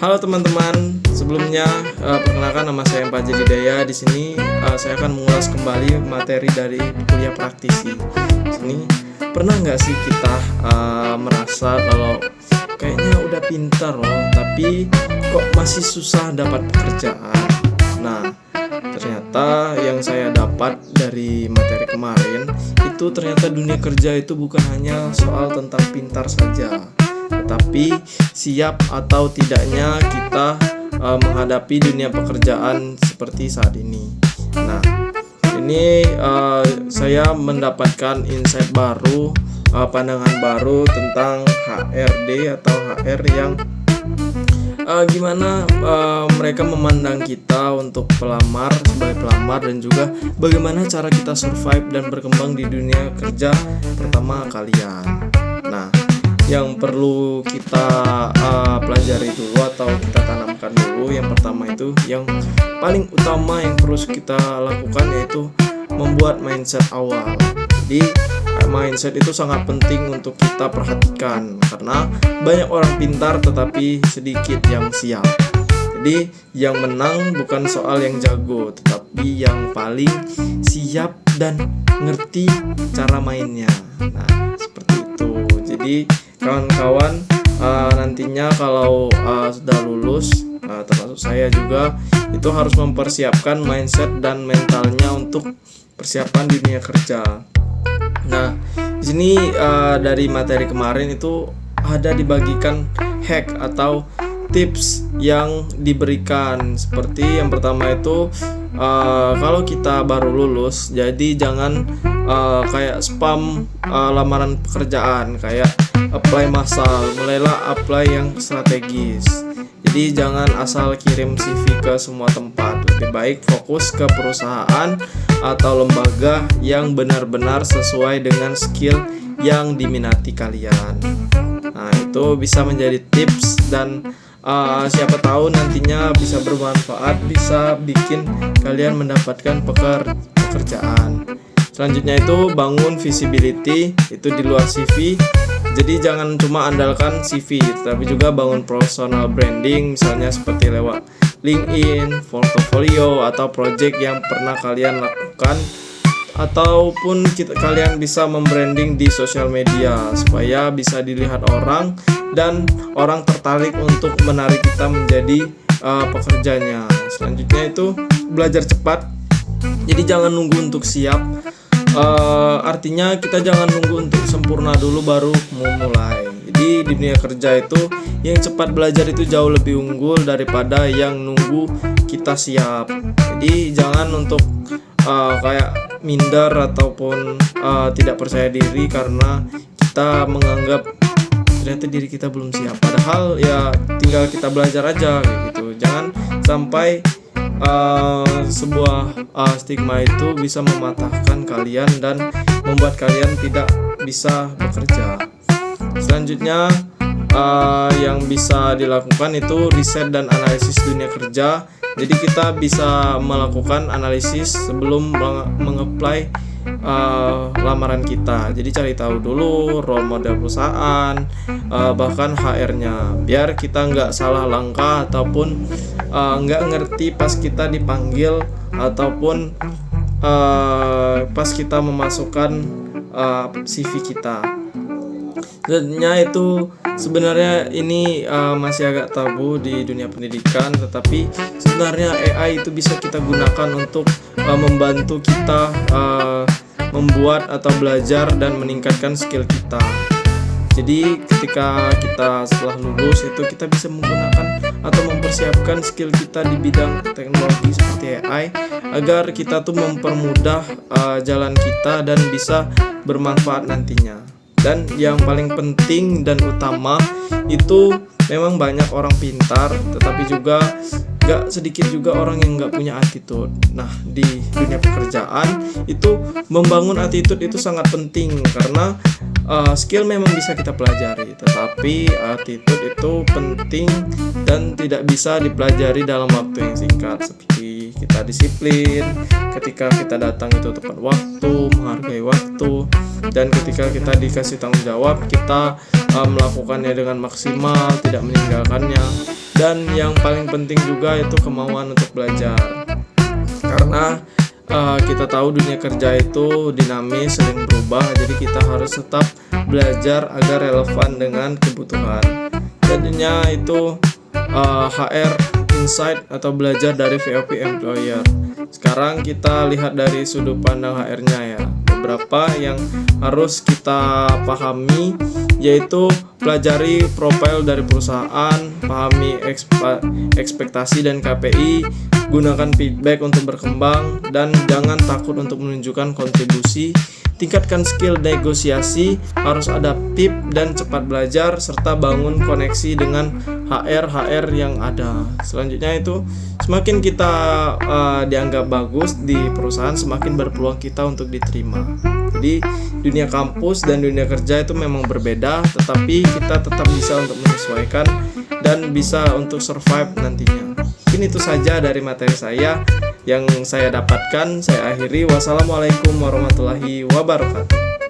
Halo teman-teman, sebelumnya perkenalkan nama saya Pak Jadi Daya. Di sini saya akan mengulas kembali materi dari kuliah praktisi. Di sini pernah nggak sih kita merasa kalau kayaknya udah pintar loh, tapi kok masih susah dapat pekerjaan? Nah, ternyata yang saya dapat dari materi kemarin itu ternyata dunia kerja itu bukan hanya soal tentang pintar saja, tetapi siap atau tidaknya kita menghadapi dunia pekerjaan seperti saat ini. Nah, ini saya mendapatkan insight baru, pandangan baru tentang HRD atau HR yang gimana mereka memandang kita untuk sebagai pelamar, dan juga bagaimana cara kita survive dan berkembang di dunia kerja pertama kalian. Nah, yang perlu kita pelajari dulu atau kita tanamkan dulu, yang pertama itu yang paling utama yang terus kita lakukan yaitu membuat mindset awal. Jadi mindset itu sangat penting untuk kita perhatikan karena banyak orang pintar tetapi sedikit yang siap. Jadi yang menang bukan soal yang jago, tetapi yang paling siap dan ngerti cara mainnya. Nah, seperti itu. Jadi kawan-kawan nantinya kalau sudah lulus, termasuk saya juga, itu harus mempersiapkan mindset dan mentalnya untuk persiapan di dunia kerja. Nah, di sini dari materi kemarin itu ada dibagikan hack atau tips yang diberikan. Seperti yang pertama itu kalau kita baru lulus, jadi jangan kayak spam lamaran pekerjaan, kayak apply massal, mulailah apply yang strategis. Jadi jangan asal kirim CV ke semua tempat. Lebih baik fokus ke perusahaan atau lembaga yang benar-benar sesuai dengan skill yang diminati kalian. Nah, itu bisa menjadi tips dan siapa tahu nantinya bisa bermanfaat, bisa bikin kalian mendapatkan pekerjaan. Selanjutnya itu bangun visibility, itu di luar CV. Jadi jangan cuma andalkan CV, tapi juga bangun personal branding, misalnya seperti lewat LinkedIn, portfolio, atau project yang pernah kalian lakukan, ataupun kalian bisa membranding di sosial media supaya bisa dilihat orang dan orang tertarik untuk menarik kita menjadi pekerjanya. Selanjutnya itu belajar cepat. Jadi jangan nunggu untuk siap. Artinya kita jangan nunggu untuk sempurna dulu baru mau mulai. Jadi di dunia kerja itu yang cepat belajar itu jauh lebih unggul daripada yang nunggu kita siap. Jadi jangan untuk kayak minder ataupun tidak percaya diri karena kita menganggap ternyata diri kita belum siap, padahal ya tinggal kita belajar aja kayak gitu. Jangan sampai sebuah stigma itu bisa mematahkan kalian dan membuat kalian tidak bisa bekerja. Selanjutnya yang bisa dilakukan itu riset dan analisis dunia kerja. Jadi kita bisa melakukan analisis sebelum mengapply lamaran kita. Jadi cari tahu dulu role model perusahaan, bahkan HR-nya, biar kita nggak salah langkah ataupun nggak ngerti pas kita dipanggil ataupun pas kita memasukkan CV kita. Sebenarnya itu sebenarnya ini masih agak tabu di dunia pendidikan, tetapi sebenarnya AI itu bisa kita gunakan untuk membantu kita membuat atau belajar dan meningkatkan skill kita. Jadi ketika kita setelah lulus itu kita bisa menggunakan atau mempersiapkan skill kita di bidang teknologi seperti AI agar kita tuh mempermudah jalan kita dan bisa bermanfaat nantinya. Dan yang paling penting dan utama itu memang banyak orang pintar, tetapi juga gak sedikit juga orang yang gak punya attitude. Nah, di dunia pekerjaan itu membangun attitude itu sangat penting karena skill memang bisa kita pelajari, tetapi attitude itu penting dan tidak bisa dipelajari dalam waktu yang singkat. Seperti kita disiplin, ketika kita datang itu tepat waktu, menghargai waktu, dan ketika kita dikasih tanggung jawab kita melakukannya dengan maksimal, tidak meninggalkannya. Dan yang paling penting juga itu kemauan untuk belajar. Karena kita tahu dunia kerja itu dinamis, sering berubah, jadi kita harus tetap belajar agar relevan dengan kebutuhan. Jadinya itu HR Insight atau belajar dari VOP Employer. Sekarang kita lihat dari sudut pandang HR-nya ya. Beberapa yang harus kita pahami yaitu pelajari profil dari perusahaan, pahami ekspektasi dan KPI, gunakan feedback untuk berkembang, dan jangan takut untuk menunjukkan kontribusi. Tingkatkan skill negosiasi, harus adaptif dan cepat belajar, serta bangun koneksi dengan HR yang ada. Selanjutnya itu, semakin kita dianggap bagus di perusahaan, semakin berpeluang kita untuk diterima. Jadi dunia kampus dan dunia kerja itu memang berbeda, tetapi kita tetap bisa untuk menyesuaikan dan bisa untuk survive nantinya. Mungkin itu saja dari materi saya yang saya dapatkan. Saya akhiri. Wassalamualaikum warahmatullahi wabarakatuh.